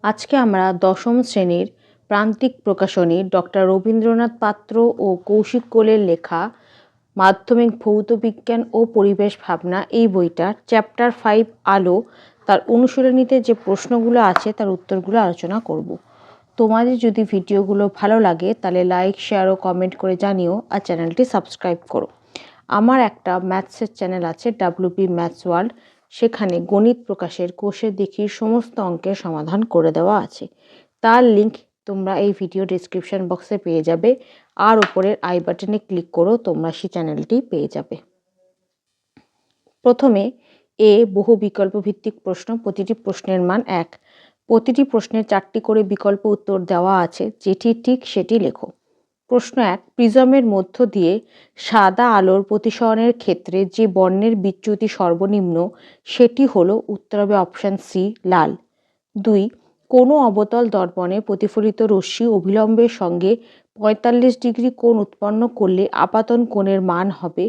আজকে আমরা দশম শ্রেণীর প্রান্তিক প্রকাশনী ডক্টর রবীন্দ্রনাথ পাত্র ও কৌশিক কোলের লেখা মাধ্যমিক ভৌত বিজ্ঞান ও পরিবেশ ভাবনা এই বইটার চ্যাপ্টার 5 আলো তার অনুশীলনীতে যে প্রশ্নগুলো আছে তার উত্তরগুলো আলোচনা করব। তোমাদের যদি ভিডিওগুলো ভালো লাগে তাহলে লাইক, শেয়ার ও কমেন্ট করে জানিও, আর চ্যানেলটি সাবস্ক্রাইব করো। আমার একটা ম্যাথসের চ্যানেল আছে WP ম্যাথস ওয়ার্ল্ড, সেখানে গণিত প্রকাশের কোষে দেখি সমস্ত অঙ্কের সমাধান করে দেওয়া আছে। তার লিংক তোমরা এই ভিডিও ডেসক্রিপশন বক্সে পেয়ে যাবে, আর উপরের আই বাটনে ক্লিক করো, তোমরা সেই চ্যানেলটি পেয়ে যাবে। প্রথমে বহু বিকল্প ভিত্তিক প্রশ্ন, প্রতিটি প্রশ্নের মান 1। প্রতিটি প্রশ্নের 4টি করে বিকল্প উত্তর দেওয়া আছে, যেটি ঠিক সেটি লেখো। প্রশ্ন 1, প্রিজমের মধ্য দিয়ে সাদা আলোর প্রতিসরণের ক্ষেত্রে যে বর্ণের বিচ্যুতি সর্বনিম্ন সেটি হলো, উত্তর হবে অপশান সি, লাল। 2, কোনো অবতল দর্পণে প্রতিফলিত রশ্মি অভিলম্বের সঙ্গে 45 ডিগ্রি কোণ উৎপন্ন করলে আপাতন কোণের মান হবে,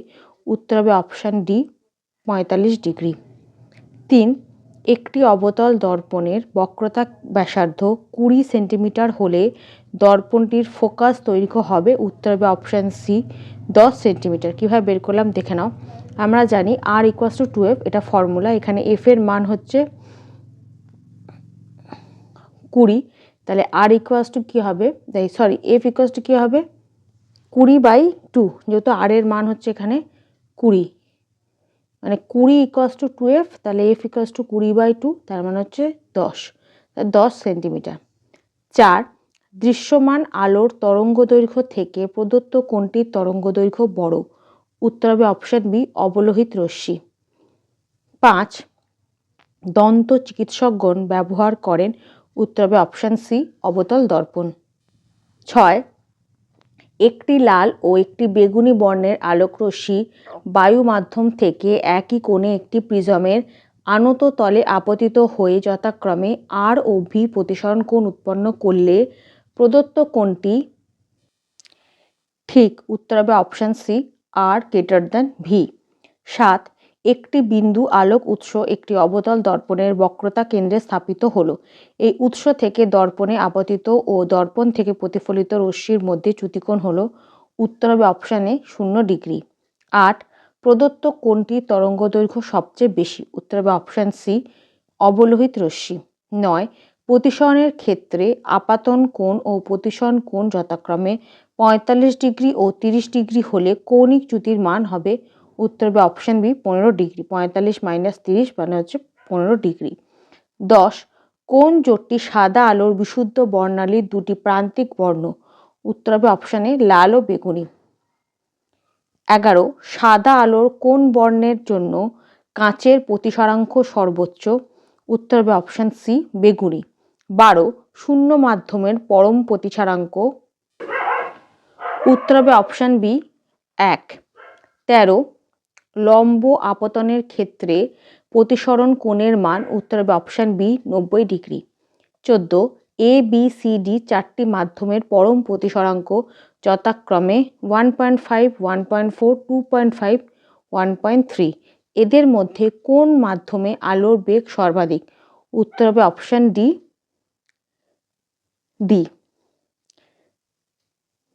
উত্তর হবে অপশান ডি, 45 ডিগ্রি। 3, একটি অবতল দর্পণের বক্রতা ব্যাসার্ধ 20 সেন্টিমিটার হলে দর্পণটির ফোকাস দৈর্ঘ্য হবে, উত্তর হবে অপশান সি, 10 সেন্টিমিটার। কীভাবে বের করলাম দেখে নাও। আমরা জানি R = 2F, এটা ফর্মুলা। এখানে F এর মান হচ্ছে 20, তাহলে R = কী হবে, F = কী হবে 20/2, যেহেতু R এর মান হচ্ছে এখানে 20, মানে 20 = 2F, তাহলে F = 20/2, তার মানে হচ্ছে 10 সেন্টিমিটার। 4, দৃশ্যমান আলোর তরঙ্গদৈর্ঘ্য থেকে প্রদত্ত কোণটির তরঙ্গদৈর্ঘ্য বড়, উত্তর হবে অপশান বি, অবলোহিত রশ্মি। 5, দন্ত চিকিৎসকগণ ব্যবহার করেন, উত্তর হবে অপশান সি, অবতল দর্পণ। 6, একটি লাল ও একটি বেগুনি বর্ণের আলোকরশ্মি বায়ু মাধ্যম থেকে একই কোণে একটি প্রিজমের আনত তলে আপতিত হয়ে যথাক্রমে আর ও ভি প্রতিসরণ কোণ উৎপন্ন করলে প্রদত্ত কোণটি ঠিক, উত্তর হবে অপশান সি, আর ভি। 7, একটি বিন্দু আলোক উৎস একটি অবতল দর্পণের বক্রতা কেন্দ্রে স্থাপিত হলো। এই উৎস থেকে দর্পণে আপতিত ও দর্পণ থেকে প্রতিফলিত রশ্মির মধ্যে চ্যুতিকোণ হলো, উত্তর হবে অপশান এ, 0 ডিগ্রি। 8, প্রদত্ত কোণটির তরঙ্গদৈর্ঘ্য সবচেয়ে বেশি, উত্তর হবে অপশান সি, অবলোহিত রশ্মি। 9, প্রতিসরণের ক্ষেত্রে আপাতন কোণ ও প্রতিসরণ কোণ যথাক্রমে 45 ডিগ্রি ও 30 ডিগ্রি হলে কৌণিক চ্যুতির মান হবে, উত্তর হবে অপশান বি, 15 ডিগ্রি। 45 - 30 মানে হচ্ছে 15 ডিগ্রি। 10, কোন জোটটি সাদা আলোর বিশুদ্ধ বর্ণালীর দুটি প্রান্তিক বর্ণ, উত্তর হবে অপশান এ, লাল ও বেগুনি। 11, সাদা আলোর কোন বর্ণের জন্য কাঁচের প্রতিসরাঙ্ক সর্বোচ্চ, উত্তর হবে অপশান সি, বেগুনি। 12, শূন্য মাধ্যমের পরম প্রতিসরাঙ্ক, উত্তর হবে অপশান বি, 1। 13, লম্ব আপতনের ক্ষেত্রে প্রতিসরণ কোণের মান, উত্তর হবে অপশান বি, 90 ডিগ্রি। 14, ABCD 4টি মাধ্যমের পরম প্রতিসরাঙ্ক যথাক্রমে 1.5, 1.4, 2.5, 1.3। এদের মধ্যে কোন মাধ্যমে আলোর বেগ সর্বাধিক, উত্তর হবে অপশান ডি,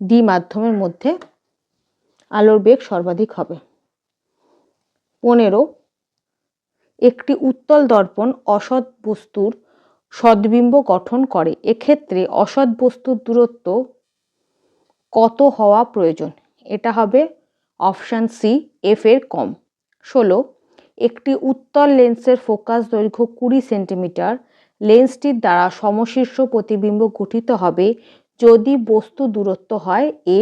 ডি মাধ্যমের মধ্যে আলোর বেগ সর্বাধিক হবে। 15, একটি উত্তল দর্পণ অসৎ বস্তুর সদ্বিম্ব গঠন করে, এক্ষেত্রে অসৎ বস্তুর দূরত্ব কত হওয়া প্রয়োজন, এটা হবে অপশান সি, এফ এর কম। 16, একটি উত্তল লেন্সের ফোকাস দৈর্ঘ্য 20 সেন্টিমিটার, লেন্সটির দ্বারা সমশীর্ষ প্রতিবিম্ব গঠিত হবে যদি বস্তু দূরত্ব হয় এ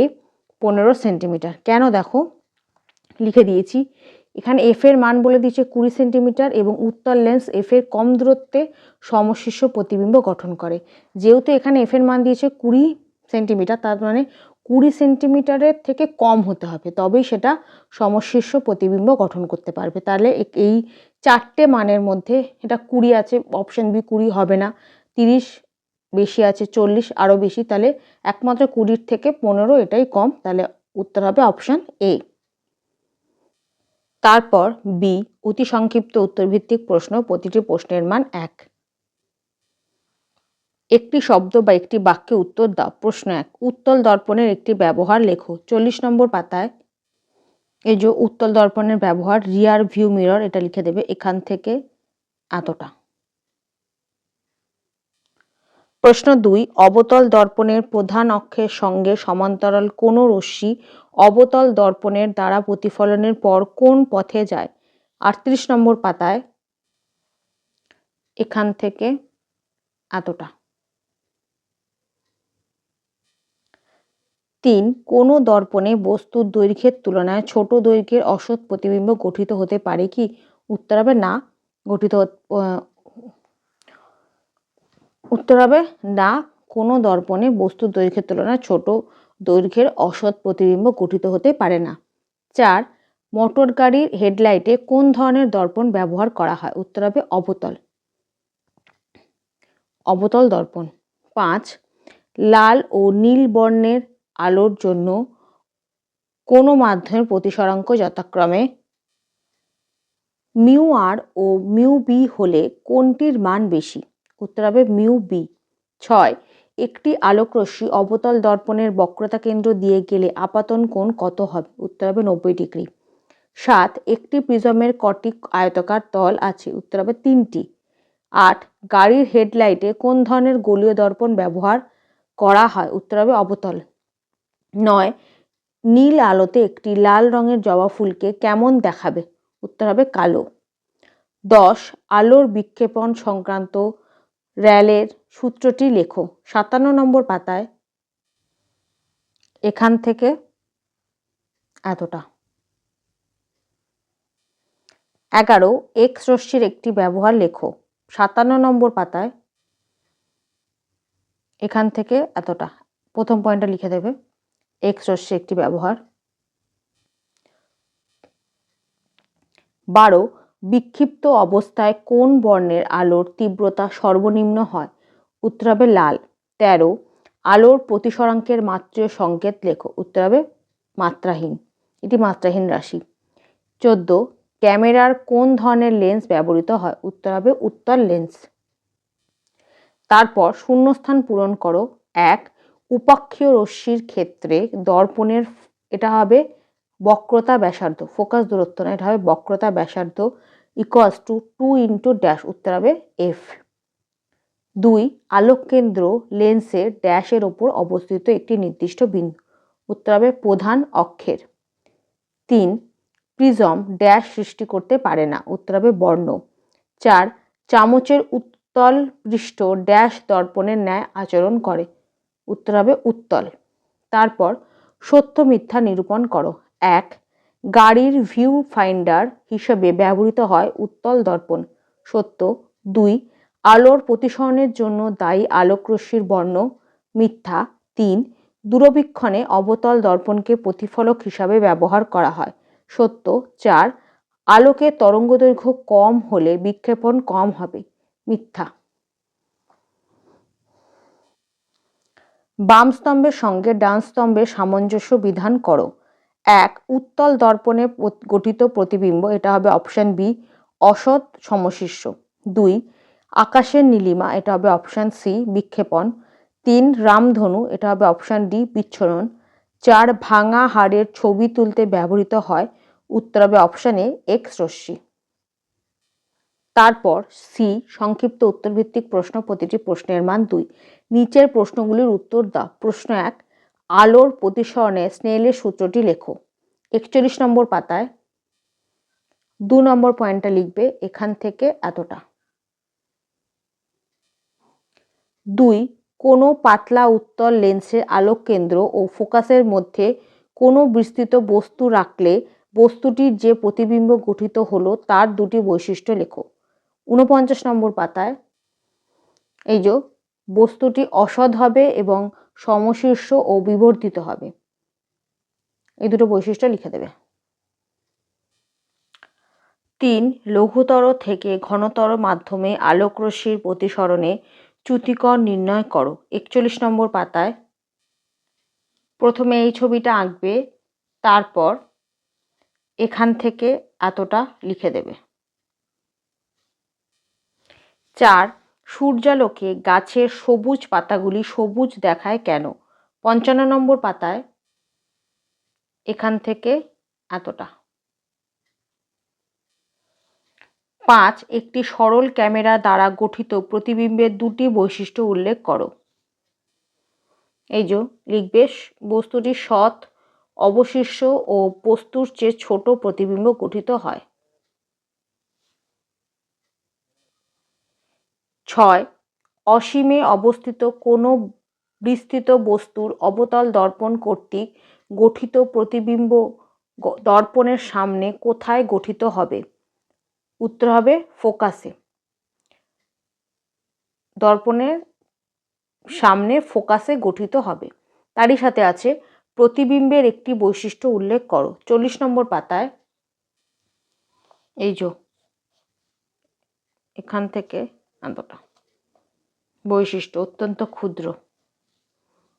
15 সেন্টিমিটার। কেন দেখো লিখে দিয়েছি, এখানে এফ এর মান বলে দিয়েছে 20 সেন্টিমিটার এবং উত্তল লেন্স এফ এর কম দূরত্বে সমশীর্ষ প্রতিবিম্ব গঠন করে। যেহেতু এখানে এফ এর মান দিয়েছে 20 সেন্টিমিটার, তার মানে 20 সেন্টিমিটারের থেকে কম হতে হবে, তবেই সেটা সমশীর্ষ প্রতিবিম্ব গঠন করতে পারবে। তাহলে এই 4টে মানের মধ্যে এটা 20 আছে, অপশান বি 20 হবে না, 30 বেশি আছে, 40 আরও বেশি, তাহলে একমাত্র 20 থেকে 15 এটাই কম, তাহলে উত্তর হবে অপশান এ। তারপর বি, অতি সংক্ষিপ্ত উত্তরভিত্তিক প্রশ্ন, প্রতিটি প্রশ্নের মান 1। একটি শব্দ বা একটি বাক্যে উত্তর দাও। প্রশ্ন 1, উত্তল দর্পণের একটি ব্যবহার লেখো। 40 নম্বর পাতায় এই যে উত্তল দর্পণের ব্যবহার, রিয়ার ভিউ মিরর, এটা লিখে দেবে এখান থেকে এতটা। প্রশ্ন 2, অবতল দর্পণের প্রধান অক্ষের সঙ্গে সমান্তরাল কোন রশ্মি অবতল দর্পণের দ্বারা প্রতিফলনের পর কোন পথে যায়। 38 নম্বর পাতায় এখান থেকে এতটা। 3, কোন দর্পণে বস্তুর দৈর্ঘ্যের তুলনায় ছোট দৈর্ঘ্যের অসৎ প্রতিবিম্ব গঠিত হতে পারে কি। উত্তর হবে না। উত্তর হবে না, কোনো দর্পণে বস্তুর দৈর্ঘ্যের তুলনায় ছোট দৈর্ঘ্যের অসৎ প্রতিবিম্ব গঠিত হতে পারে না। 4, মোটর গাড়ির হেডলাইটে কোন ধরনের দর্পণ ব্যবহার করা হয়। উত্তর হবে অবতল দর্পণ। 5, লাল ও নীল বর্ণের আলোর জন্য কোন মাধ্যমের প্রতিসরাঙ্ক যথাক্রমে মিউ আর ও মিউ বি হলে কোনটির মান বেশি। উত্তর হবে মিউ বি। 6, একটি আলোকরশ্মি অবতল দর্পণের বক্রতা কেন্দ্র দিয়ে গেলে আপাতন কোণ কত হবে। উত্তর হবে 90 ডিগ্রি। 7, একটি প্রিজমের কটি আয়তাকার তল আছে। উত্তর হবে 3টি। 8, গাড়ির হেডলাইটে কোন ধরনের গোলীয় দর্পণ ব্যবহার করা হয়। উত্তর হবে অবতল। 9, নীল আলোতে একটি লাল রঙের জবা ফুলকে কেমন দেখাবে। উত্তর হবে কালো। 10, আলোর বিক্ষেপণ সংক্রান্ত র্যালের সূত্রটি লেখো। 57 নম্বর পাতায় এখান থেকে এতটা। 11, এক্স রশ্মির একটি ব্যবহার লেখো। 57 নম্বর পাতায় এখান থেকে এতটা। প্রথম পয়েন্টটা লিখে দেবে, এক্স রশ্মির একটি ব্যবহার। 12, বিক্ষিপ্ত অবস্থায় কোন বর্ণের আলোর তীব্রতা সর্বনিম্ন হয়। উত্তর হবে লাল। 13, আলোর প্রতিসরাঙ্কের মাত্রার সংকেত লেখো। উত্তর হবে মাত্রাহীন, এটি মাত্রাহীন রাশি। 14, ক্যামেরার কোন ধরনের লেন্স ব্যবহৃত হয়। উত্তর হবে উত্তল লেন্স। তারপর শূন্যস্থান পূরণ করো। 1, উপাক্ষীয় রশ্মির ক্ষেত্রে দর্পণের, এটা হবে বক্রতা ব্যাসার্ধ, ফোকাস দূরত্ব না, এটা হবে বক্রতা ব্যাসার্ধ ইকুয়ালস টু 2 ইন্টু ড্যাশ। উত্তর হবে এফ। 2, আলোক কেন্দ্র লেন্সের ড্যাশের ওপর অবস্থিত একটি নির্দিষ্ট বিন্দু। উত্তর হবে প্রধান অক্ষের। 3, প্রিজম ড্যাশ সৃষ্টি করতে পারে না। উত্তর হবে বর্ণ। 4, চামচের উত্তল পৃষ্ঠ ড্যাশ দর্পণের ন্যায় আচরণ করে। উত্তর হবে উত্তল। তারপর সত্য মিথ্যা নিরূপণ করো। 1, গাড়ির ভিউ ফাইন্ডার হিসেবে ব্যবহৃত হয় উত্তল দর্পণ। সত্য। 2, আলোর প্রতিসরণের জন্য দায়ী আলোকরশ্মির বর্ণ। মিথ্যা। 3, দূরবীক্ষণে অবতল দর্পণকে প্রতিফলক হিসাবে ব্যবহার করা হয়। সত্য। 4, আলোকের তরঙ্গদৈর্ঘ্য কম হলে বিক্ষেপণ কম হবে। মিথ্যা। বাম স্তম্ভের সঙ্গে ডান স্তম্ভের সামঞ্জস্য বিধান করো। 1, উত্তল দর্পণে গঠিত প্রতিবিম্ব, এটা হবে অপশন বি অসৎ সমশীর্ষ। 2, আকাশের নীলিমা, এটা হবে অপশন সি বিক্ষেপণ। 3, রামধনু, এটা হবে অপশন ডি বিচ্ছুরণ। 4, ভাঙা হাড়ের ছবি তুলতে ব্যবহৃত হয়। উত্তর হবে অপশন এ এক্স রশ্মি। তারপর সি, সংক্ষিপ্ত উত্তরভিত্তিক প্রশ্ন, প্রতিটি প্রশ্নের মান 2। নিচের প্রশ্নগুলির উত্তর দাও। প্রশ্ন 1, আলোর প্রতিসরণে স্নেলের সূত্রটি লেখো। 41 নম্বর পাতায় 2 নম্বর পয়েন্টটা লিখবে এখান থেকে এতটা। 2, কোনো পাতলা উত্তল লেন্সের আলোক কেন্দ্র ও ফোকাসের মধ্যে কোনো বিস্তৃত বস্তু রাখলে বস্তুটির যে প্রতিবিম্ব গঠিত হলো তার দুটি বৈশিষ্ট্য লেখো। 49 নম্বর পাতায় এই যে বস্তুটি অসৎ হবে এবং সমশীর্ষ ও বিবর্ধিত হবে, এই দুটো বৈশিষ্ট্য লিখে দেবে। 3, লঘুতর থেকে ঘনতর মাধ্যমে আলোকরশ্মির প্রতিসরণে চ্যুতিকোণ নির্ণয় করো। 41 নম্বর পাতায় প্রথমে এই ছবিটা আঁকবে, তারপর এখান থেকে এতটা লিখে দেবে। 4, সূর্যালোকে গাছের সবুজ পাতাগুলি সবুজ দেখায় কেন? 55 নম্বর পাতায় এখান থেকে এতটা। 5 একটি সরল ক্যামেরা দ্বারা গঠিত প্রতিবিম্বের দুটি বৈশিষ্ট্য উল্লেখ করো। এই যে লিখবে বস্তুটি সৎ, অবশিষ্ট ও বস্তুর চেয়ে ছোট প্রতিবিম্ব গঠিত হয়। 6 অসীমে অবস্থিত কোনো বিস্তৃত বস্তুর অবতল দর্পণ কর্তৃক গঠিত প্রতিবিম্ব দর্পণের সামনে কোথায় গঠিত হবে? উত্তর হবে ফোকাসে। দর্পণের সামনে ফোকাসে গঠিত হবে। তারই সাথে আছে প্রতিবিম্বের একটি বৈশিষ্ট্য উল্লেখ করো। 40 নম্বর পাতায় এই যে এখান থেকে এতটা। বৈশিষ্ট্য অত্যন্ত ক্ষুদ্র।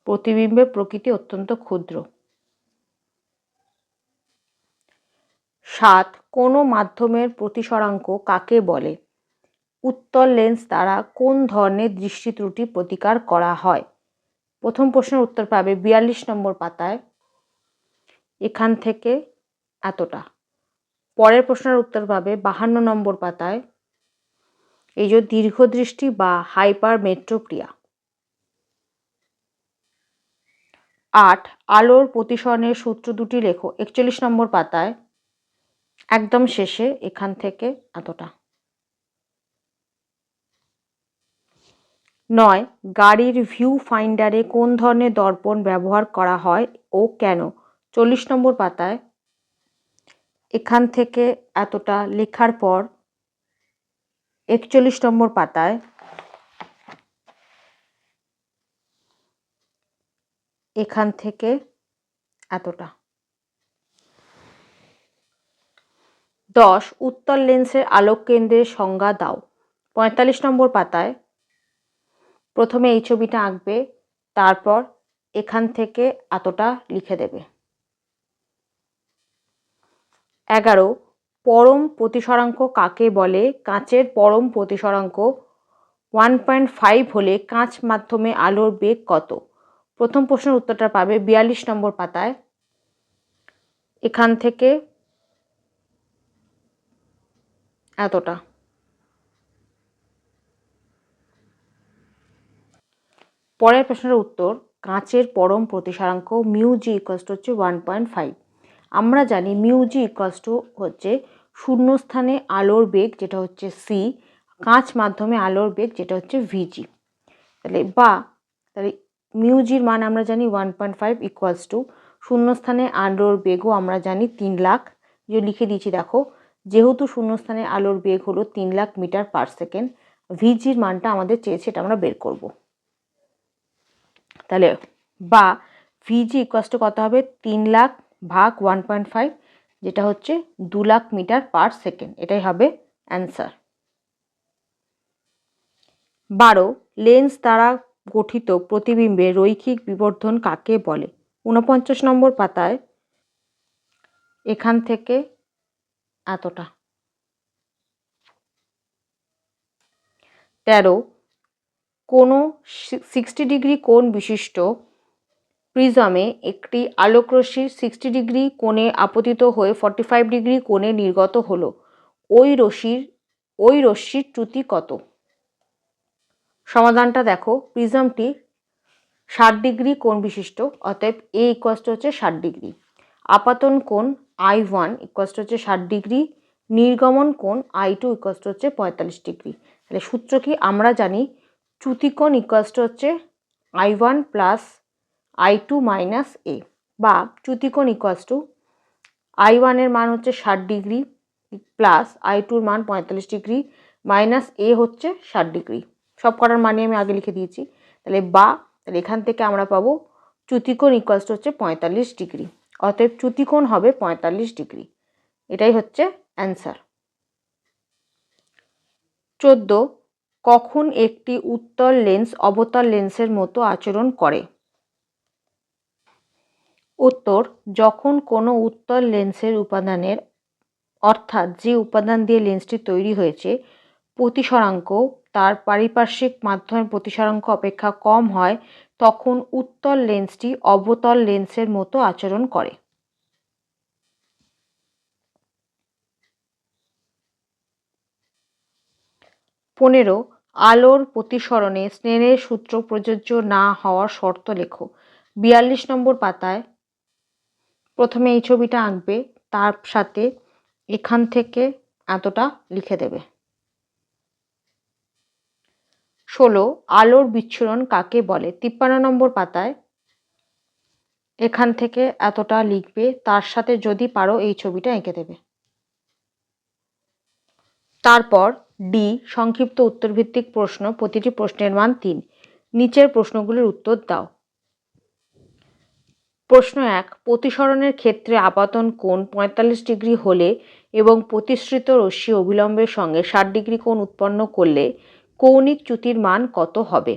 প্রতিবিম্বের প্রকৃতি অত্যন্ত ক্ষুদ্র। 7 কোনো মাধ্যমের প্রতিসরাঙ্ক কাকে বলে? উত্তল লেন্স দ্বারা কোন ধরনের দৃষ্টি ত্রুটি প্রতিকার করা হয়? প্রথম প্রশ্নের উত্তর পাবে 42 নম্বর পাতায় এখান থেকে এতটা। পরের প্রশ্নের উত্তর পাবে 52 নম্বর পাতায় এই যে দীর্ঘদৃষ্টি বা হাইপারমেট্রোপিয়া। 8 আলোর প্রতিসরণের সূত্র দুটি লেখো। 41 নম্বর পাতায় একদম শেষে এখান থেকে এতটা। 9 গাড়ির ভিউ ফাইন্ডারে কোন ধরনের দর্পণ ব্যবহার করা হয় ও কেন? 40 নম্বর পাতায় এখান থেকে এতটা লেখার পর 41 নম্বর পাতায় এখান থেকে এতটা। 10 উত্তল লেন্সের আলোক কেন্দ্রের সংজ্ঞা দাও। 45 নম্বর পাতায় প্রথমে এই ছবিটা আঁকবে, তারপর এখান থেকে এতটা লিখে দেবে। 11 পরম প্রতিসরাঙ্ক কাকে বলে? কাঁচের পরম প্রতিসরাঙ্ক 1.5 হলে কাঁচ মাধ্যমে আলোর বেগ কত? প্রথম প্রশ্নের উত্তরটা পাবে 42 নম্বর পাতায় এখান থেকে এতটা। পরের প্রশ্নের উত্তর কাঁচের পরম প্রতিসরাঙ্ক মিউ জি ইকুয়ালস হচ্ছে 1.5। আমরা জানি মিউ জি ইকুয়ালস হচ্ছে শূন্যস্থানে আলোর বেগ যেটা হচ্ছে সি, কাঁচ মাধ্যমে আলোর বেগ যেটা হচ্ছে ভিজি। তাহলে মিউ জির মান আমরা জানি 1.5 ইকুয়ালস টু শূন্যস্থানে আলোর বেগও আমরা জানি 3 লাখ। যে লিখে দিয়েছি দেখো, যেহেতু শূন্যস্থানে আলোর বেগ হলো 3 লাখ মিটার পার সেকেন্ড, ভিজির মানটা আমাদের চেয়েছে এটা আমরা বের করব। তাহলে বা ভিজি ইকুয়ালস টু কত হবে? 3 লাখ ভাগ 1.5 যেটা হচ্ছে 2 লাখ মিটার পার সেকেন্ড। এটাই হবে অ্যান্সার। 12 লেন্স দ্বারা গঠিত প্রতিবিম্বের রৈখিক বিবর্ধন কাকে বলে? 49 নম্বর পাতায় এখান থেকে এতটা। 13 কোনো 60 ডিগ্রি কোণ বিশিষ্ট প্রিজমে একটি আলোকরশ্মির 60 ডিগ্রি কোণে আপতিত হয়ে 45 ডিগ্রি কোণে নির্গত হলো, ওই রশ্মির চ্যুতি কত? সমাধানটা দেখো, প্রিজমটি 60 ডিগ্রি কোণ বিশিষ্ট, অতএব এ ইকুয়ালস টু হচ্ছে 60 ডিগ্রি। আপাতন কোণ I1 ইকুয়ালস টু হচ্ছে 60 ডিগ্রি, নির্গমন কোণ I2 ইকুয়ালস টু হচ্ছে 45 ডিগ্রি। তাহলে সূত্র কি? আমরা জানি চ্যুতিকোণ ইকুয়ালস টু হচ্ছে I1 প্লাস I2 মাইনাস এ, বা চ্যুতিকোণ ইকুয়ালস টু I1 এর মান হচ্ছে 60 ডিগ্রি প্লাস I2 এর মান 45 ডিগ্রি মাইনাস এ হচ্ছে 60 ডিগ্রি। সব কটার মানে আমি আগে লিখে দিয়েছি। তাহলে এখান থেকে আমরা পাবো চ্যুতিকোণ ইকুয়ালস টু হচ্ছে 45 ডিগ্রি, অতএব চ্যুতিকোণ হবে 45 ডিগ্রি। এটাই হচ্ছে অ্যান্সার। 14 কখন একটি উত্তল লেন্স অবতল লেন্সের মতো আচরণ করে? উত্তর যখন কোনো উত্তল লেন্সের উপাদানের, অর্থাৎ যে উপাদান দিয়ে লেন্সটি তৈরি হয়েছে, প্রতিসরাঙ্ক তার পারিপার্শ্বিক মাধ্যমের প্রতিসরাঙ্ক অপেক্ষা কম হয় তখন উত্তল লেন্সটি অবতল লেন্সের মতো আচরণ করে। পনেরো, আলোর প্রতিসরণে স্নেলের সূত্র প্রযোজ্য না হওয়ার শর্ত লেখো। 42 নম্বর পাতায় প্রথমে এই ছবিটা আঁকবে, তার সাথে এখান থেকে এতটা লিখে দেবে। 16, আলোর বিচ্ছুরণ কাকে বলে। 53 নম্বর পাতায় এখান থেকে এতটা লিখবে, তার সাথে যদি পারো এই ছবিটা এঁকে দেবে। তারপর ডি, সংক্ষিপ্ত উত্তরভিত্তিক প্রশ্ন, প্রতিটি প্রশ্নের মান 3। নিচের প্রশ্নগুলির উত্তর দাও। প্রশ্ন 1, প্রতিসরণের ক্ষেত্রে আপাতন কোণ 45 ডিগ্রি হলে এবং প্রতিসৃত রশ্মি অবিলম্বের সঙ্গে 60 ডিগ্রি কোণ উৎপন্ন করলে কৌণিক চ্যুতির মান কত হবে।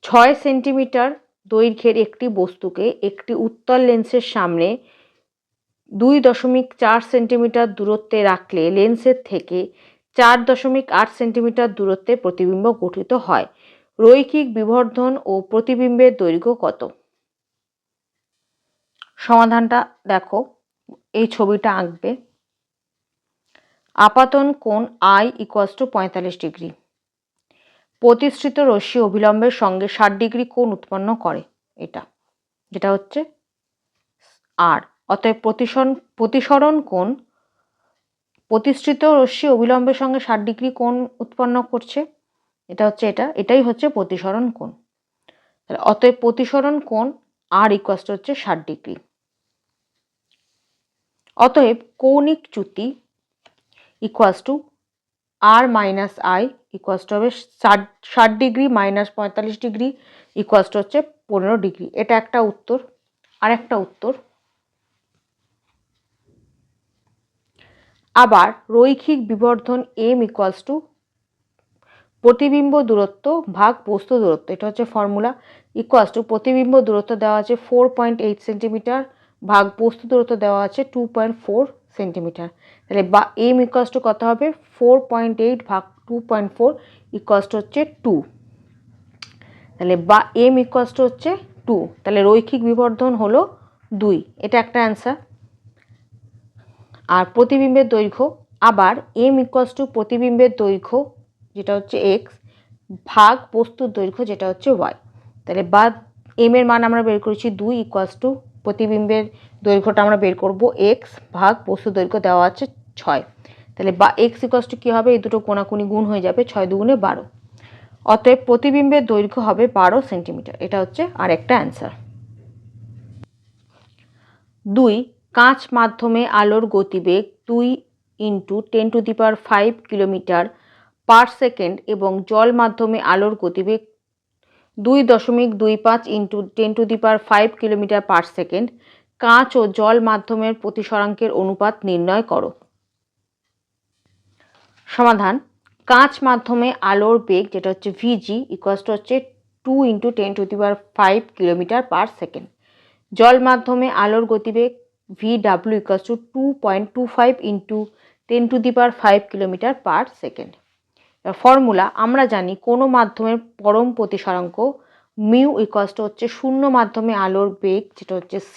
6 সেন্টিমিটার দৈর্ঘ্যের একটি বস্তুকে একটি উত্তল লেন্সের সামনে 2.4 সেন্টিমিটার দূরত্বে রাখলে লেন্সের থেকে 4.8 সেন্টিমিটার দূরত্বে প্রতিবিম্ব গঠিত হয়। রৈখিক বিবর্ধন ও প্রতিবিম্বের দৈর্ঘ্য কত। সমাধানটা দেখো, এই ছবিটা আঁকবে। আপাতন কোণ I = 45 ডিগ্রি, প্রতিসৃত রশ্মি অবিলম্বের সঙ্গে 60 ডিগ্রি কোণ উৎপন্ন করে, এটা যেটা হচ্ছে আর। অতএব প্রতিসরণ কোণ, প্রতিসৃত রশ্মি অবিলম্বের সঙ্গে 60 ডিগ্রি কোণ উৎপন্ন করছে, এটা হচ্ছে এটাই হচ্ছে প্রতিসরণ কোণ। অতএব প্রতিসরণ কোণ R = হচ্ছে 60 ডিগ্রি। অতএব কৌণিক চ্যুতি R - I হবে 60 ডিগ্রি মাইনাস 45 ডিগ্রি হচ্ছে 15 ডিগ্রি। এটা একটা উত্তর। আর একটা উত্তর, আবার রৈখিক বিবর্ধন M = প্রতিবিম্ব দূরত্ব ভাগ বস্তু দূরত্ব, এটা হচ্ছে ফর্মুলা, প্রতিবিম্ব দূরত্ব দেওয়া আছে 4.8 সেন্টিমিটার ভাগ বস্তু দূরত্ব দেওয়া আছে 2.4 সেন্টিমিটার। তাহলে বা M = কত হবে, 4.8 ভাগ 2.4 হচ্ছে 2। তাহলে বা M = হচ্ছে 2। তাহলে রৈখিক বিবর্ধন হলো 2, এটা একটা অ্যান্সার। আর প্রতিবিম্বের দৈর্ঘ্য, আবার M = প্রতিবিম্বের দৈর্ঘ্য যেটা হচ্ছে x ভাগ বস্তুর দৈর্ঘ্য যেটা হচ্ছে y। তাহলে বা M এর মান আমরা বের করেছি 2 = প্রতিবিম্বের দৈর্ঘ্যটা আমরা বের করব x ভাগ বস্তুর দৈর্ঘ্য দেওয়া আছে 6। তাহলে বা x = কী হবে, এই দুটো কোণাকুণি গুণ হয়ে যাবে, 6 × 2 = 12। অতএব প্রতিবিম্বের দৈর্ঘ্য হবে 12 সেন্টিমিটার। এটা হচ্ছে আর একটা অ্যান্সার। 2, কাঁচ মাধ্যমে আলোর গতিবেগ 2 × 10⁵ কিলোমিটার/সেকেন্ড এবং জল মাধ্যমে আলোর গতিবেগ 2.25 × 10⁵ কিলোমিটার/সেকেন্ড। কাঁচ ও জল মাধ্যমের প্রতিসরাঙ্কের অনুপাত নির্ণয় করো। সমাধান, কাঁচ মাধ্যমে আলোর বেগ যেটা হচ্ছে VG = হচ্ছে 2 × 10⁵ কিলোমিটার/সেকেন্ড। জল মাধ্যমে আলোর গতিবেগ VW = 2.25 × 10⁵ কিলোমিটার/সেকেন্ড। ফর্মুলা, আমরা জানি কোনো মাধ্যমের পরম প্রতিসরাঙ্ক মিউ = হচ্ছে শূন্য মাধ্যমে আলোর বেগ যেটা হচ্ছে C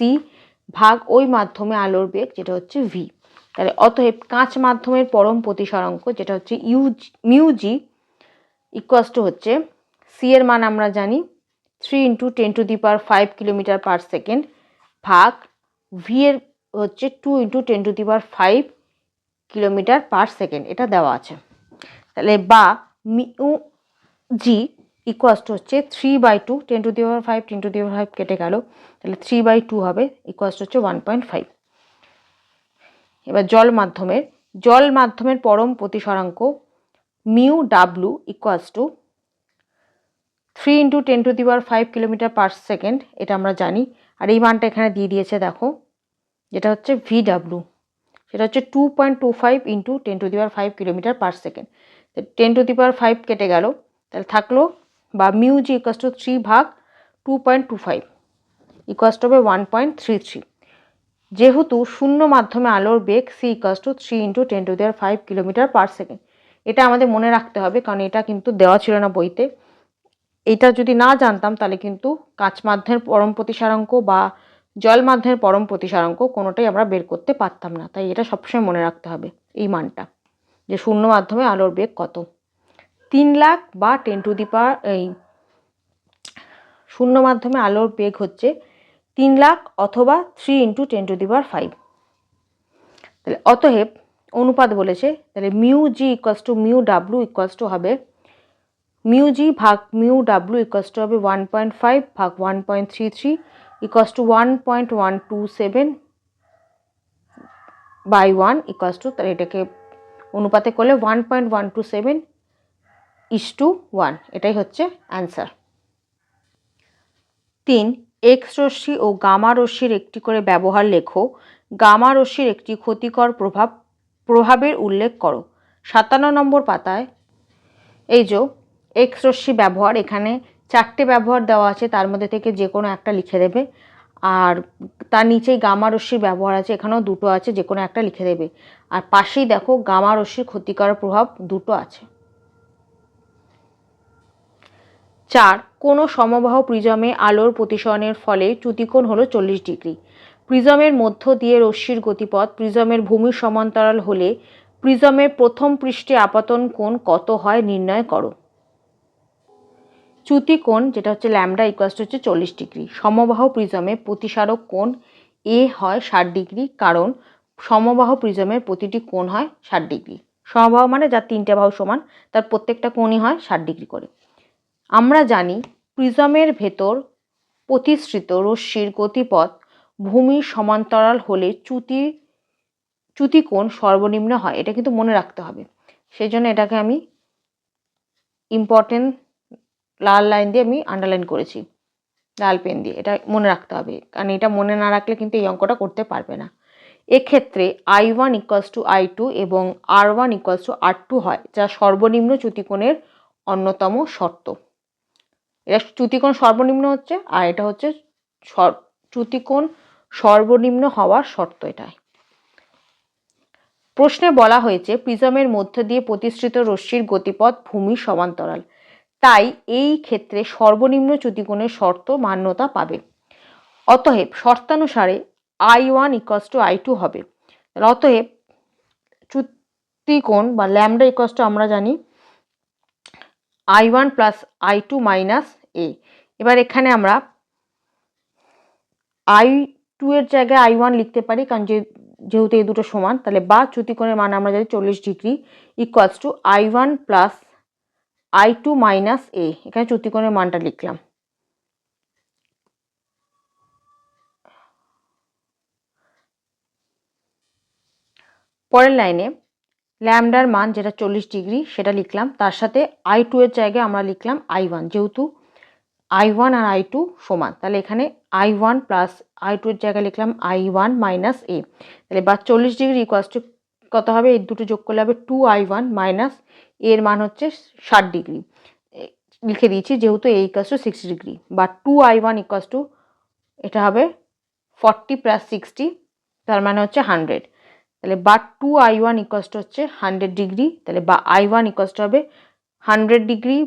ভাগ ওই মাধ্যমে আলোর বেগ যেটা হচ্ছে V। তাহলে অতএব কাঁচ মাধ্যমের পরম প্রতিসরাঙ্ক যেটা হচ্ছে μg = হচ্ছে C এর মান আমরা জানি 3 × 10⁵ কিলোমিটার/সেকেন্ড ভাগ V এর হচ্ছে 2 × 10⁵ কিলোমিটার/সেকেন্ড, এটা দেওয়া আছে। তাহলে বা μg = হচ্ছে 3/2, 10⁵ 10⁵ কেটে গেল, তাহলে 3/2 হবে, হচ্ছে 1.5। এবার জল মাধ্যমের পরম প্রতিসরাঙ্ক μW = 3 × 10⁵ কিলোমিটার/সেকেন্ড, এটা আমরা জানি। আর এই মানটা এখানে দিয়ে দিয়েছে দেখো, যেটা হচ্ছে VW, সেটা হচ্ছে 2.25 × 10⁵ কিলোমিটার/সেকেন্ড। 10⁵ কেটে গেল, তাহলে থাকলো বা μg = 3 ভাগ 2.25 হবে 1.33। যেহেতু শূন্য মাধ্যমে আলোর বেগ C = 3 × 10⁵ কিলোমিটার/সেকেন্ড, এটা আমাদের মনে রাখতে হবে, কারণ এটা কিন্তু দেওয়া ছিল না বইতে। এটা যদি না জানতাম তাহলে কিন্তু কাচ মাধ্যমের পরম প্রতিসারাঙ্ক বা জল মাধ্যমের পরম প্রতিসারাঙ্ক কোনোটাই আমরা বের করতে পারতাম না। তাই এটা সবসময় মনে রাখতে হবে এই মানটা, যে শূন্য মাধ্যমে আলোর বেগ কত। 3 লাখ বা 10⁻, এই শূন্য মাধ্যমে আলোর বেগ হচ্ছে 3 লাখ অথবা 3 × 10⁵। তাহলে অতএব অনুপাত বলেছে, তাহলে mu G equals to mu W equals to হবে মিউ জি ভাগ মিউ ডাব্লু ইকুয়ালস টু হবে 1.5 ভাগ 1.33 equals to 1.127 by 1 equals to, তাহলে এটাকে অনুপাতে করলে 1.127:1, এটাই হচ্ছে অ্যান্সার। 3. এক্স রশ্মি ও গামা রশ্মির একটি করে ব্যবহার লেখো। গামা রশ্মির একটি ক্ষতিকর প্রভাবের উল্লেখ করো। 57 নম্বর পাতায় এই যে এক্স রশ্মি ব্যবহার, এখানে 4টে ব্যবহার দেওয়া আছে, তার মধ্যে থেকে যে কোনো একটা লিখে দেবে। আর তার নিচেই গামা রশ্মির ব্যবহার আছে, এখানেও 2টো আছে, যে কোনো একটা লিখে দেবে। আর পাশেই দেখো গামা রশ্মির ক্ষতিকর প্রভাব 2টো আছে। 4. কোনো সমবাহু প্রিজমে আলোর প্রতিসরণের ফলে চ্যুতিকোণ হলো 40 ডিগ্রি। প্রিজমের মধ্য দিয়ে রশ্মির গতিপথ প্রিজমের ভূমির সমান্তরাল হলে প্রিজমের প্রথম পৃষ্ঠে আপতন কোণ কত হয় নির্ণয় করো। চ্যুতিকোণ যেটা হচ্ছে ল্যামডা ইকুয়ালস হচ্ছে 40 ডিগ্রি। সমবাহু প্রিজমে প্রতিসারক কোণ এ হয় 60 ডিগ্রি, কারণ সমবাহু প্রিজমের প্রতিটি কোণ হয় 60 ডিগ্রি। সমবাহু মানে যার 3টে বাহু সমান, তার প্রত্যেকটা কোণই হয় 60 ডিগ্রি করে। আমরা জানি প্রিজমের ভেতর প্রতিসৃত রশ্মির গতিপথ ভূমির সমান্তরাল হলে চ্যুতিকোণ সর্বনিম্ন হয়। এটা কিন্তু মনে রাখতে হবে, সেই জন্য এটাকে আমি ইম্পর্টেন্ট লাল লাইন দিয়ে আমি আন্ডারলাইন করেছি, লাল পেন দিয়ে। এটা মনে রাখতে হবে, কারণ এটা মনে না রাখলে কিন্তু এই অঙ্কটা করতে পারবে না। এক্ষেত্রে I1 ইকুয়ালস টু I2 এবং R1 ইকুয়ালস টু R2 হয়, যা সর্বনিম্ন চ্যুতিকোণের অন্যতম শর্ত। এটা চ্যুতিকোণ সর্বনিম্ন হচ্ছে, আর এটা হচ্ছে চ্যুতিকোণ সর্বনিম্ন হওয়ার শর্ত এটাই। প্রশ্নে বলা হয়েছে প্রিজমের মধ্য দিয়ে প্রতিসৃত রশ্মির গতিপথ ভূমির সমান্তরাল, তাই এই ক্ষেত্রে সর্বনিম্ন চ্যুতিকোণের শর্ত মান্যতা পাবে। অতএব শর্তানুসারে I1 ইকুয়ালস টু I2 হবে। অতএব চ্যুতিকোণ বা ল্যামডা ইকুয়ালস টু আমরা জানি I1 plus I2 minus A। এবার এখানে আমরা I2 এর জায়গায় I1 লিখতে পারি, কারণ যেহেতু এই দুটো সমান, তাহলে বা চ্যুতিকোণের মান আমরা জানি 40 degree equals to I1 plus I2 minus A। এখানে চ্যুতিকোণের মানটা লিখলাম। পরের লাইনে ল্যামডার মান যেটা 40 ডিগ্রি সেটা লিখলাম, তার সাথে I2 এর জায়গায় আমরা লিখলাম I1, যেহেতু I1 আর I2 সমান, তাহলে এখানে I1 প্লাস I2 এর জায়গায় লিখলাম I1 মাইনাস A। তাহলে বা 40 ডিগ্রি ইকুয়ালস টু কত হবে, এই দুটো যোগ করলে হবে 2I1 মাইনাস এর মান হচ্ছে 60 ডিগ্রি লিখে দিয়েছি, যেহেতু A ইকুয়ালস টু 60 ডিগ্রি, বা 2I1 ইকুয়ালস টু এটা হবে 40 প্লাস 60, তার মানে হচ্ছে 100। তাহলে বা 2I1 ইকুয়ালস টু হচ্ছে 100 ডিগ্রি, তাহলে বা I1 ইকুয়ালস টু হবে 100 degree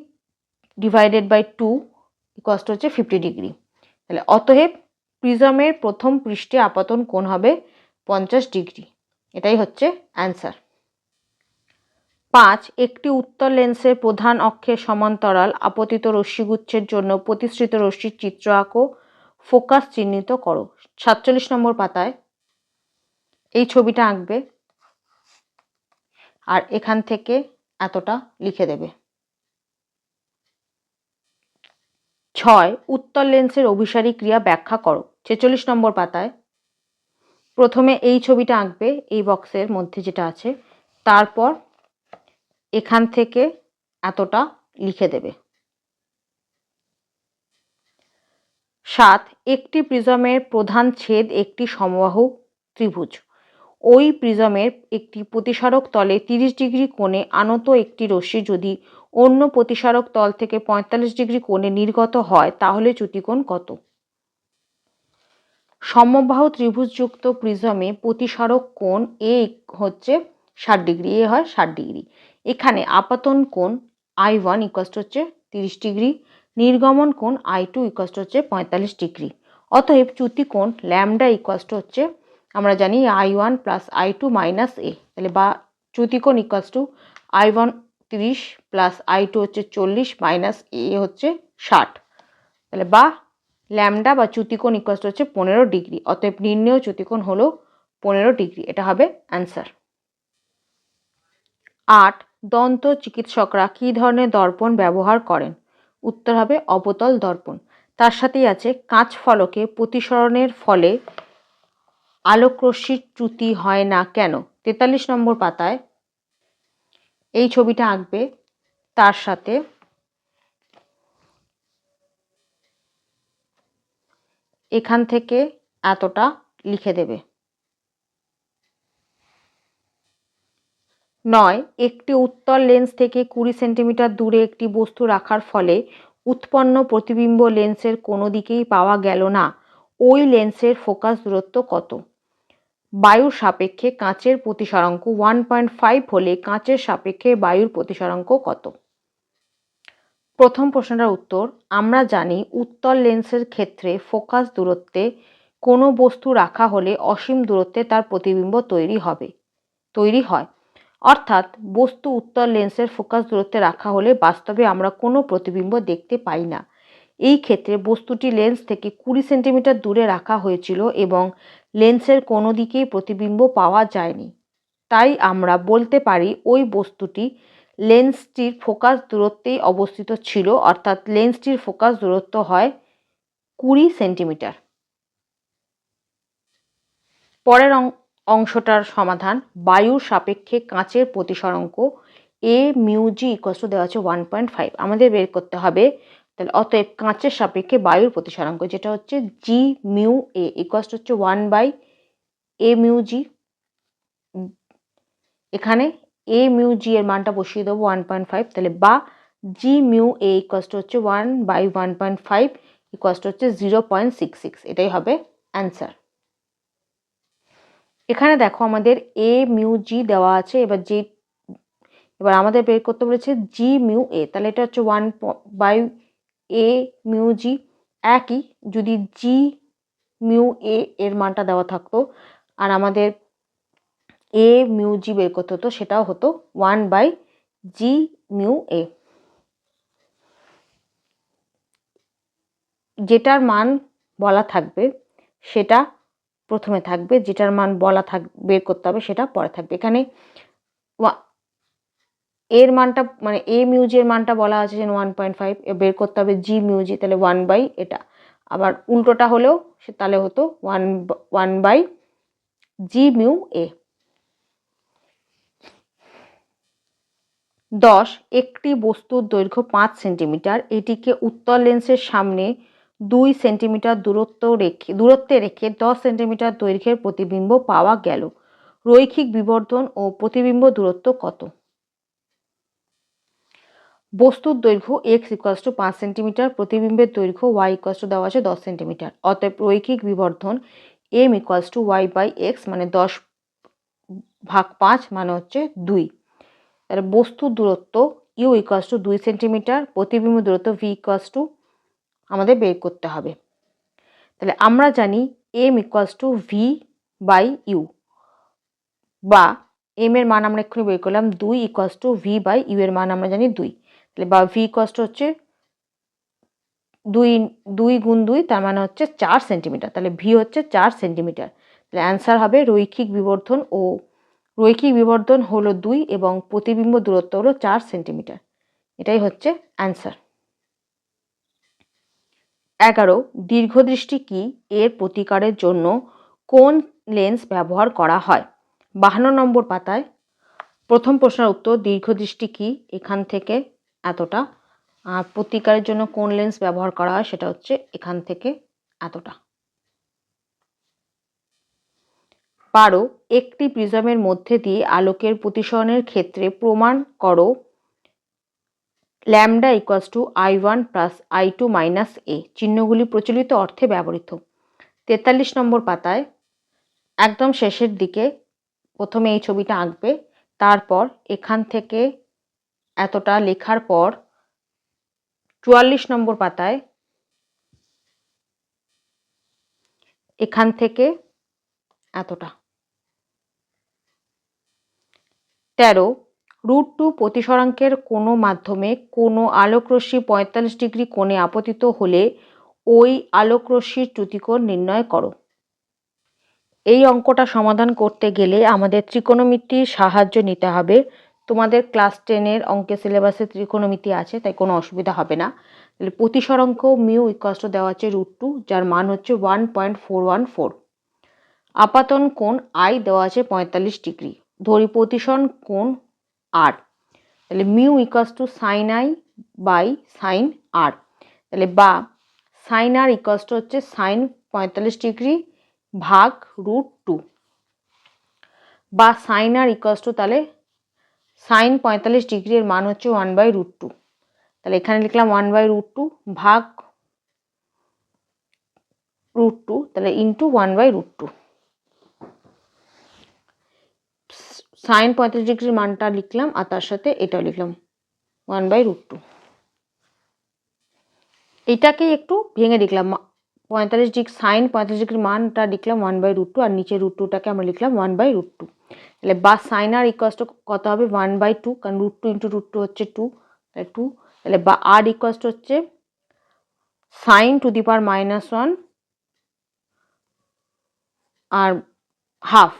divided by 2 equals to হচ্ছে 50 ডিগ্রি। তাহলে অতএব প্রিজমের প্রথম পৃষ্ঠে আপতন কোণ হবে 50 ডিগ্রি। এটাই হচ্ছে অ্যান্সার। 5. একটি উত্তল লেন্সের প্রধান অক্ষের সমান্তরাল আপতিত রশ্মিগুচ্ছের জন্য প্রতিসৃত রশ্মির চিত্র আঁকো, ফোকাস চিহ্নিত করো। 47 নম্বর পাতায় এই ছবিটা আঁকবে, আর এখান থেকে এতটা লিখে দেবে। 6. উত্তল লেন্সের অভিসারী ক্রিয়া ব্যাখ্যা করো। 46 নম্বর পাতায় প্রথমে এই ছবিটা আঁকবে, এই বক্সের মধ্যে যেটা আছে, তারপর এখান থেকে এতটা লিখে দেবে। 7. একটি প্রিজমের প্রধান ছেদ একটি সমবাহু ত্রিভুজ। ওই প্রিজমের একটি প্রতিসারক তলে 30 ডিগ্রি কোণে আনত একটি রশ্মি যদি অন্য প্রতিসারক তল থেকে 45 ডিগ্রি কোণে নির্গত হয়, তাহলে চ্যুতিকোণ কত? সমবাহু ত্রিভুজযুক্ত প্রিজমে প্রতিসারক কোণ A হচ্ছে 60 ডিগ্রি, এ হয় 60 ডিগ্রি। এখানে আপাতন কোণ I1 ইকুয়াল টু হচ্ছে 30 ডিগ্রি, নির্গমন কোণ I2 ইকুয়াল টু হচ্ছে 45 ডিগ্রি। অতএব চ্যুতিকোণ ল্যামডা ইকুয়াল টু হচ্ছে আমরা জানি I1 প্লাস I2 মাইনাস এ, তাহলে বা চ্যুতিকোণ equal to I1 30 plus I2 হচ্ছে 40 মাইনাস এ হচ্ছে 60, তাহলে বা ল্যামডা বা চ্যুতিকোণ ইকুয়াল টু হচ্ছে 15 ডিগ্রি। অতএব নির্ণেয় চ্যুতিকোণ হলো 15 ডিগ্রি, এটা হবে অ্যান্সার। 8, দন্ত চিকিৎসকরা কী ধরনের দর্পণ ব্যবহার করেন? উত্তর হবে অবতল দর্পণ। তার সাথেই আছে কাঁচ ফলকে প্রতিসরণের ফলে আলোকরশ্মির ত্রুটি হয় না কেন? 43 নম্বর পাতায় এই ছবিটা আঁকবে, তার সাথে এখান থেকে এতটা লিখে দেবে। 9, একটি উত্তল লেন্স থেকে 20 সেন্টিমিটার দূরে একটি বস্তু রাখার ফলে উৎপন্ন প্রতিবিম্ব লেন্সের কোনো দিকেই পাওয়া গেল না। ওই লেন্সের ফোকাস দূরত্ব কত? বায়ুর সাপেক্ষে কাঁচের প্রতিসরাঙ্ক 1.5 হলে কাঁচের সাপেক্ষে বায়ুর প্রতিসরাঙ্ক কত? প্রথম প্রশ্নটার উত্তর, আমরা জানি উত্তল লেন্সের ক্ষেত্রে ফোকাস দূরত্বে কোনো বস্তু রাখা হলে অসীম দূরত্বে তার প্রতিবিম্ব তৈরি হয়। অর্থাৎ বস্তু উত্তল লেন্সের ফোকাস দূরত্বে রাখা হলে বাস্তবে আমরা কোনো প্রতিবিম্ব দেখতে পাই না। এই ক্ষেত্রে বস্তুটি লেন্স থেকে 20 সেন্টিমিটার দূরে রাখা হয়েছিল এবং লেন্সের কোনো দিকেই প্রতিবিম্ব পাওয়া যায়নি। তাই আমরা বলতে পারি ওই বস্তুটি লেন্সটির ফোকাস দূরত্বেই অবস্থিত ছিল, অর্থাৎ লেন্সটির ফোকাস দূরত্ব হয় 20 সেন্টিমিটার। পরের অংশটার সমাধান, বায়ুর সাপেক্ষে কাঁচের প্রতিসরাঙ্ক A mu G equal to দেওয়া আছে 1.5, আমাদের বের করতে হবে। তাহলে অতএব কাঁচের সাপেক্ষে বায়ুর প্রতিসরাঙ্ক যেটা হচ্ছে G mu A equal to হচ্ছে 1/a মিউ জি। এখানে এ মিউ জি এর মানটা বসিয়ে দেবো 1.5, তাহলে বা G mu A equal to হচ্ছে 1/1.5 ইকুয়াল টু হচ্ছে 0.66, এটাই হবে অ্যান্সার। এখানে দেখো আমাদের এ মিউ জি দেওয়া আছে, এবার আমাদের বের করতে বলেছে জি মিউ এ, তাহলে এটা হচ্ছে 1/a মিউ জি। একই যদি জি মিউ এ এর মানটা দেওয়া থাকতো আর আমাদের এ মিউ জি বের করতে হতো, সেটাও হতো 1/জি মিউ এ। যেটার মান বলা থাকবে সেটা প্রথমে থাকবে, যেটার মান বের করতে হবে সেটা পরে থাকবে। এখানে এর মানটা মানে এ মিউজি এর মানটা বলা আছে যে 1.5, বের করতে হবে জি মিউজি, তাহলে 1/, এটা আবার উল্টোটা হলেও তাহলে হতো 1/জি মিউ এ। 10, একটি বস্তুর দৈর্ঘ্য 5 সেন্টিমিটার, এটিকে উত্তল লেন্সের সামনে 2 সেন্টিমিটার দূরত্বে রেখে 10 সেন্টিমিটার দৈর্ঘ্যের প্রতিবিম্ব পাওয়া গেল। রৈখিক বিবর্ধন ও প্রতিবিম্ব দূরত্ব কত? বস্তুর দৈর্ঘ্য এক্স ইকুয়াল টু 5 সেন্টিমিটার, প্রতিবিম্বের দৈর্ঘ্য ওয়াই ইকুয়াল টু দেওয়া আছে 10 সেন্টিমিটার। অতএব রৈখিক বিবর্ধন M equal to Y by X, মানে 10/5 মানে হচ্ছে 2। তাহলে বস্তুর দূরত্ব ইউ ইকুয়াল টু 2 সেন্টিমিটার, প্রতিবিম্ব দূরত্ব ভি ইকুয়াল টু আমাদের বের করতে হবে। তাহলে আমরা জানি M equal to V by U, বা এম এর মান আমরা এক্ষুনি বের করলাম 2 equal to V by U এর মান আমরা জানি 2, তাহলে বা ভি ইকুয়াল টু হচ্ছে 2 গুণ 2, তার মানে হচ্ছে 4 সেন্টিমিটার, তাহলে ভি হচ্ছে 4 সেন্টিমিটার। তাহলে অ্যান্সার হবে রৈখিক বিবর্ধন হলো 2 এবং প্রতিবিম্ব দূরত্ব হলো 4 সেন্টিমিটার, এটাই হচ্ছে অ্যান্সার। 11, দীর্ঘদৃষ্টি কি এর প্রতিকারের জন্য কোন লেন্স ব্যবহার করা হয়? 52 নম্বর পাতায় প্রথম প্রশ্নের উত্তর, দীর্ঘদৃষ্টি কি, এখান থেকে এতটা, আর প্রতিকারের জন্য কোন লেন্স ব্যবহার করা হয় সেটা হচ্ছে এখান থেকে এতটা। 12, একটি প্রিজমের মধ্যে দিয়ে আলোকের প্রতিসরণের ক্ষেত্রে প্রমাণ করো lambda equals to I1 plus I2 minus A, চিহ্নগুলি প্রচলিত অর্থে ব্যবহৃত। 43 নম্বর পাতায় একদম শেষের দিকে প্রথমে এই ছবিটা আঁকবে, তারপর এখান থেকে এতটা লেখার পর ৪৪ নম্বর পাতায় এখান থেকে এতটা। ১৩ √2 প্রতিসরাঙ্কের কোনো মাধ্যমে কোনো আলোকরশ্মি ৪৫ ডিগ্রি কোণে আপতিত হলে ওই আলোকরশ্মির চ্যুতিকোণ নির্ণয় করো। এই অঙ্কটা সমাধান করতে গেলে আমাদের ত্রিকোণমিতির সাহায্য নিতে হবে। তোমাদের ক্লাস 10-এর অঙ্কের সিলেবাসে ত্রিকোণমিতি আছে, তাই কোনো অসুবিধা হবে না। তাহলে প্রতিসরাঙ্ক মিউ ইকুয়ালস টু দেওয়া আছে √2, যার মান হচ্ছে 1.414। আপাতন কোণ আই দেওয়া আছে ৪৫ ডিগ্রি। ধরি প্রতিসরণ কোণ আর। তাহলে mu equals to sine I by sine R. তাহলে বা সাইন আর ইকুয়ালস টু হচ্ছে সাইন ৪৫ ডিগ্রি ভাগ √2, বা সাইন আর ইকুয়ালস টু তাহলে সাইন ৪৫ ডিগ্রি এর মান হচ্ছে 1/√2। তাহলে এখানে লিখলাম 1/√2 ভাগ √2, তাহলে ইন্টু 1/√2। সাইন ৩৫ ডিগ্রির মানটা লিখলাম আর তার সাথে এটাও লিখলাম 1/√2। এটাকে একটু ভেঙে লিখলাম, ৪৫ ডিগ্রি সাইন ৩৫ ডিগ্রির মানটা লিখলাম 1/√2 আর নিচে √2টাকে আমরা লিখলাম 1/√2। তাহলে বা সাইন আর ইকুয়ালস টু কত হবে 1/2, কারণ √2 ইন্টু √2 হচ্ছে 2, তাহলে 2। তাহলে বা আর ইকুয়ালস টু হচ্ছে সাইন টু দি পাওয়ার -1 আর হাফ।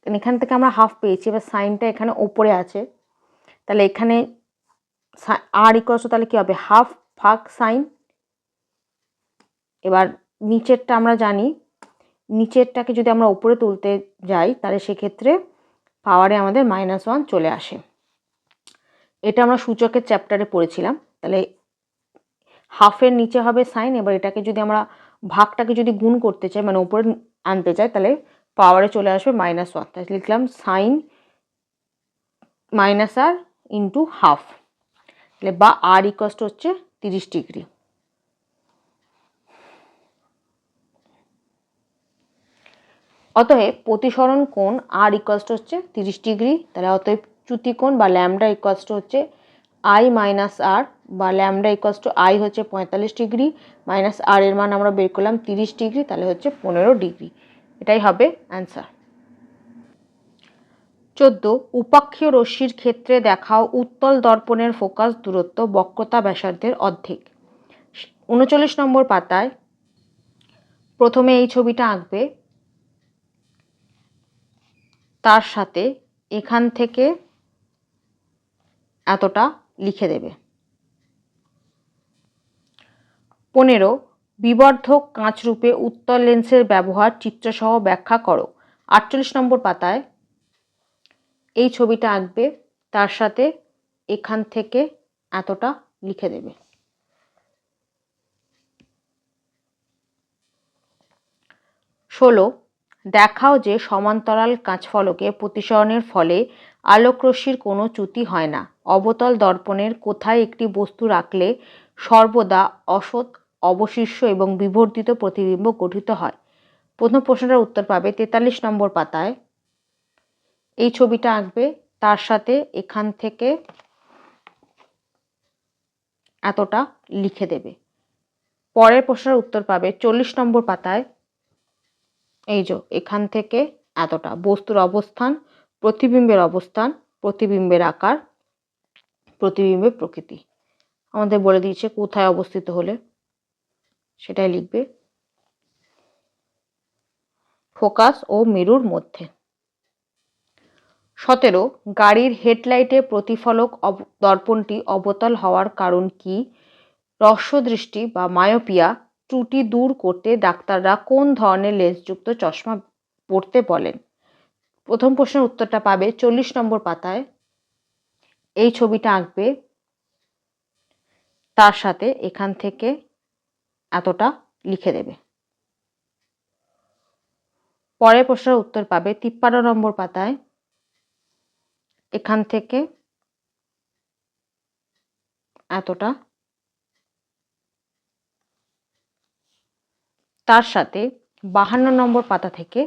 এখান থেকে আমরা হাফ পেয়েছি, এবার সাইনটা এখানে ওপরে আছে, তাহলে এখানে আর ইকুয়ালস টু তাহলে কি হবে হাফ ভাগ সাইন। এবার নিচেরটা আমরা জানি, নিচেরটাকে যদি আমরা উপরে তুলতে যাই তাহলে সেক্ষেত্রে পাওয়ারে আমাদের -1 চলে আসে। এটা আমরা সূচকের চ্যাপ্টারে পড়েছিলাম। তাহলে হাফের নিচে হবে সাইন। এবার এটাকে যদি আমরা ভাগটাকে যদি গুণ করতে চাই, মানে উপরে আনতে চাই, তাহলে পাওয়ারে চলে আসবে -1। তাহলে লিখলাম সাইন আর ইন্টু হাফ। তাহলে বা আর ইকুয়ালস টু হচ্ছে ৩০ ডিগ্রি। অতএব প্রতিসরণ কোণ আর ইকুয়ালস টু হচ্ছে ৩০ ডিগ্রি। তাহলে অতএব চ্যুতিকোণ বা ল্যামডা ইকুয়ালস টু হচ্ছে আই মাইনাস আর, বা ল্যামডা ইকুয়ালস টু আই হচ্ছে ৪৫ ডিগ্রি মাইনাস আর এর মান আমরা বের করলাম ৩০ ডিগ্রি, তাহলে হচ্ছে ১৫ ডিগ্রি। এটাই হবে অ্যান্সার। ১৪ উপাক্ষীয় রশ্মির ক্ষেত্রে দেখাও উত্তল দর্পণের ফোকাস দূরত্ব বক্রতা ব্যাসার্ধের অর্ধেক। ৩৯ নম্বর পাতায় প্রথমে এই ছবিটা আঁকবে, তার সাথে এখান থেকে এতটা লিখে দেবে। ১৫ বিবর্ধক কাঁচরূপে উত্তল লেন্সের ব্যবহার চিত্রসহ ব্যাখ্যা করো। ৪৮ নম্বর পাতায় এই ছবিটা আঁকবে, তার সাথে এখান থেকে এতটা লিখে দেবে। ১৬ দেখাও যে সমান্তরাল কাঁচফলকে প্রতিসরণের ফলে আলোকরশ্মির কোনো চ্যুতি হয় না। অবতল দর্পণের কোথায় একটি বস্তু রাখলে সর্বদা অসৎ অবশিষ্ট এবং বিবর্ধিত প্রতিবিম্ব গঠিত হয়। প্রথম প্রশ্নটার উত্তর পাবে ৪৩ নম্বর পাতায়। এই ছবিটা আঁকবে, তার সাথে এখান থেকে এতটা লিখে দেবে। পরের প্রশ্নের উত্তর পাবে ৪০ নম্বর পাতায়। এই যে এখান থেকে এতটা বস্তুর অবস্থান, প্রতিবিম্বের অবস্থান, প্রতিবিম্বের আকার, প্রতিবিম্বের প্রকৃতি আমাদের বলে দিয়েছে কোথায় অবস্থিত হলে সেটাই লিখবে। ফোকাস ও মেরুর মধ্যে। ১৭ গাড়ির হেডলাইটে প্রতিফলক দর্পণটি অবতল হওয়ার কারণ কি? হ্রস্বদৃষ্টি বা মায়োপিয়া ত্রুটি দূর করতে ডাক্তাররা কোন ধরনের লেন্সযুক্ত চশমা পরতে বলেন? প্রথম প্রশ্নের উত্তরটা পাবে ৪০ নম্বর পাতায়। এই ছবিটা আঁকবে, তার সাথে এখান থেকে এতটা লিখে দেবে। পরের প্রশ্নের উত্তর পাবে ৫৩ নম্বর পাতায়। এখান থেকে এতটা, তার সাথে ৫২ নম্বর পাতা থেকে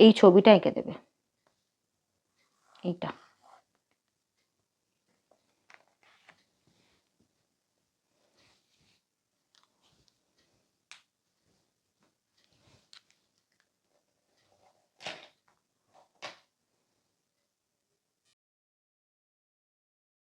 এই ছবিটা এঁকে দেবে। এইটা।